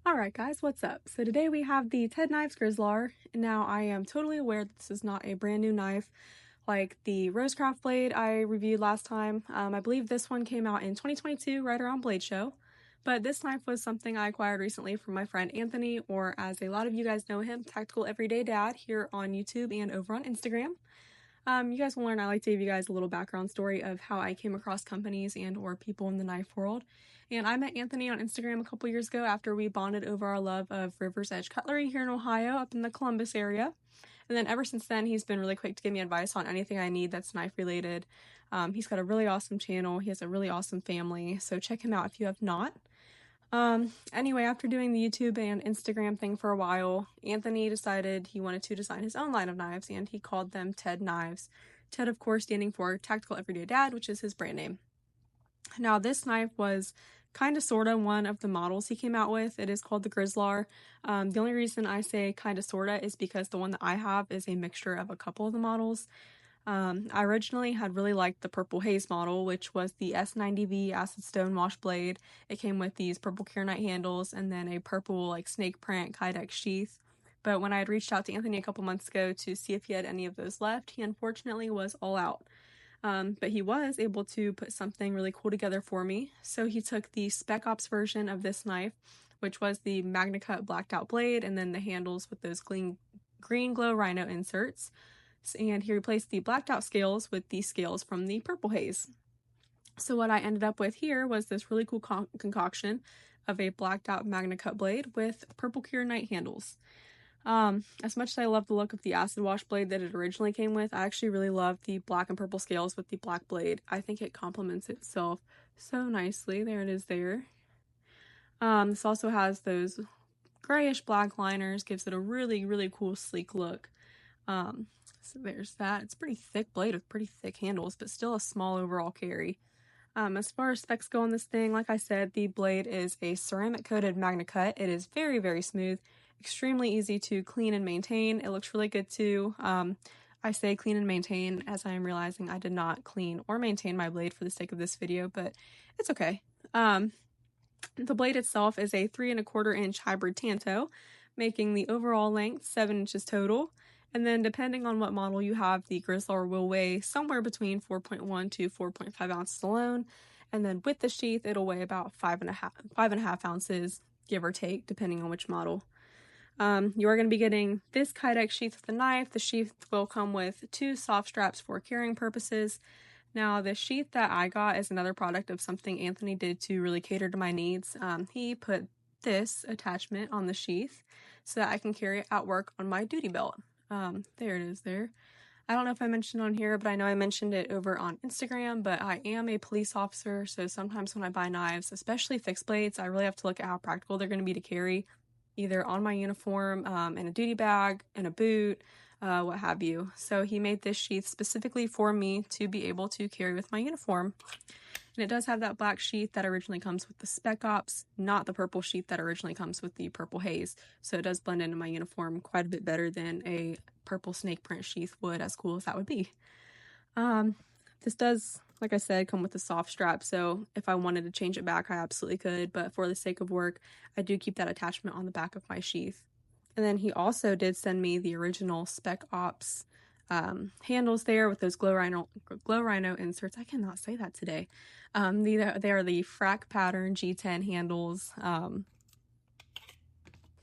Alright guys, what's up? So today we have the T.E.D knives Grizzlar. Now I am totally aware that this is not a brand new knife like the Rosecraft blade I reviewed last time. I believe this one came out in 2022 right around Blade Show. But this knife was something I acquired recently from my friend Anthony, or as a lot of you guys know him, Tactical Everyday Dad, here on YouTube and over on Instagram. You guys will learn I like to give you guys a little background story of how I came across companies and or people in the knife world. And I met Anthony on Instagram a couple years ago after we bonded over our love of River's Edge Cutlery here in Ohio, up in the Columbus area. And then ever since then, he's been really quick to give me advice on anything I need that's knife related. He's got a really awesome channel. He has a really awesome family, so check him out if you have not. Anyway, after doing the YouTube and Instagram thing for a while, Anthony decided he wanted to design his own line of knives, and he called them T.E.D knives. T.E.D, of course, standing for Tactical Everyday Dad, which is his brand name. Now, this knife was kind of sort of one of the models he came out with. It is called the Grizzlar. The only reason I say kind of sort of is because the one that I have is a mixture of a couple of the models. I originally had really liked the Purple Haze model, which was the S90V Acid Stone wash blade. It came with these purple Kernite handles and then a purple like snake print Kydex sheath. But when I had reached out to Anthony a couple months ago to see if he had any of those left, he unfortunately was all out. But he was able to put something really cool together for me. So he took the Spec Ops version of this knife, which was the MagnaCut blacked out blade, and then the handles with those green glow rhino inserts. And he replaced the blacked out scales with the scales from the Purple Haze. So what I ended up with here was this really cool concoction of a blacked out MagnaCut blade with purple Kernite handles. As much as I love the look of the acid wash blade that it originally came with, I actually really love the black and purple scales with the black blade. I think it complements itself so nicely. There it is there. This also has those grayish black liners, gives it a really, really cool sleek look. So there's that. It's a pretty thick blade with pretty thick handles, but still a small overall carry. As far as specs go on this thing, like I said, the blade is a ceramic coated MagnaCut. It is very, very smooth, extremely easy to clean and maintain. It looks really good too. I say clean and maintain as I am realizing I did not clean or maintain my blade for the sake of this video, but it's okay. The blade itself is a 3 1/4 inch hybrid tanto, making the overall length 7 inches total. And then depending on what model you have, the Grizzlar will weigh somewhere between 4.1 to 4.5 ounces alone. And then with the sheath, it'll weigh about 5.5 ounces, give or take, depending on which model. You are going to be getting this Kydex sheath with the knife. The sheath will come with 2 soft straps for carrying purposes. Now, the sheath that I got is another product of something Anthony did to really cater to my needs. He put this attachment on the sheath so that I can carry it at work on my duty belt. There it is there. I don't know if I mentioned on here, but I know I mentioned it over on Instagram, but I am a police officer, so sometimes when I buy knives, especially fixed blades, I really have to look at how practical they're going to be to carry, either on my uniform, in a duty bag, in a boot, what have you. So he made this sheath specifically for me to be able to carry with my uniform. And it does have that black sheath that originally comes with the Spec Ops, not the purple sheath that originally comes with the Purple Haze. So it does blend into my uniform quite a bit better than a purple snake print sheath would, as cool as that would be. This does, like I said, come with a soft strap, so if I wanted to change it back, I absolutely could, but for the sake of work, I do keep that attachment on the back of my sheath. And then he also did send me the original Spec Ops handles there with those glow rhino inserts. I cannot say that today. They are the frac pattern G10 handles.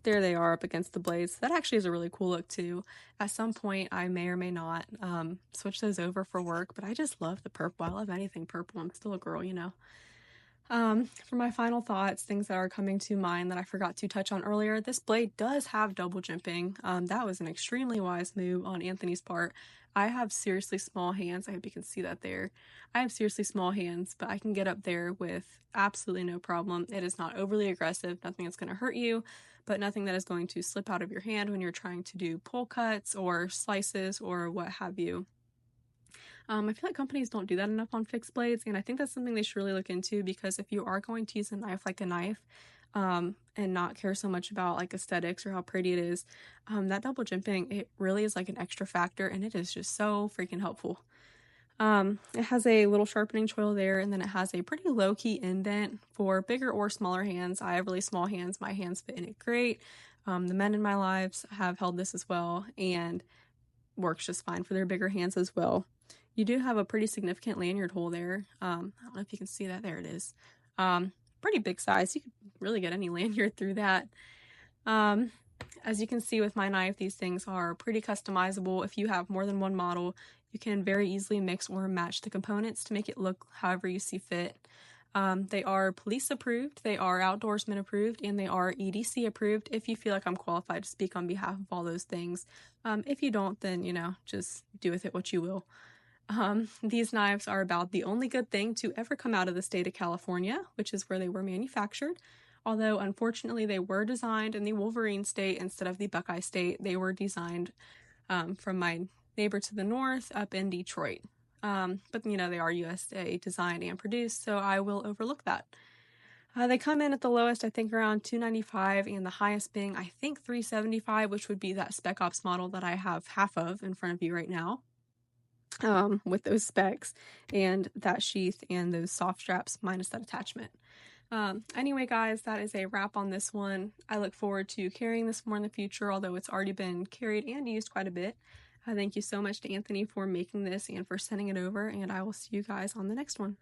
There they are up against the blades. That actually is a really cool look too. At some point, I may or may not switch those over for work, but I just love the purple. I love anything purple. I'm still a girl, you know. For my final thoughts, things that are coming to mind that I forgot to touch on earlier, this blade does have double jimping. That was an extremely wise move on Anthony's part. I have seriously small hands. I hope you can see that there. I have seriously small hands, but I can get up there with absolutely no problem. It is not overly aggressive, nothing that's going to hurt you, but nothing that is going to slip out of your hand when you're trying to do pull cuts or slices or what have you. I feel like companies don't do that enough on fixed blades, and I think that's something they should really look into, because if you are going to use a knife like a knife, and not care so much about like aesthetics or how pretty it is, that double jimping, it really is like an extra factor, and it is just so freaking helpful. It has a little sharpening choil there, and then it has a pretty low-key indent for bigger or smaller hands. I have really small hands. My hands fit in it great. The men in my lives have held this as well, and works just fine for their bigger hands as well. You do have a pretty significant lanyard hole there. I don't know if you can see that. There it is. Pretty big size. You could really get any lanyard through that. As you can see with my knife, these things are pretty customizable. If you have more than one model, you can very easily mix or match the components to make it look however you see fit. They are police approved, they are outdoorsman approved, and they are EDC approved if you feel like I'm qualified to speak on behalf of all those things. If you don't, then, just do with it what you will. These knives are about the only good thing to ever come out of the state of California, which is where they were manufactured. Although, unfortunately, they were designed in the Wolverine state instead of the Buckeye state. They were designed from my neighbor to the north up in Detroit. But, they are USA designed and produced, so I will overlook that. They come in at the lowest, I think, around $295, and the highest being, I think, $375, which would be that Spec Ops model that I have half of in front of you right now. With those specs and that sheath and those soft straps minus that attachment. Anyway, guys, that is a wrap on this one. I look forward to carrying this more in the future, although it's already been carried and used quite a bit. Thank you so much to Anthony for making this and for sending it over, and I will see you guys on the next one.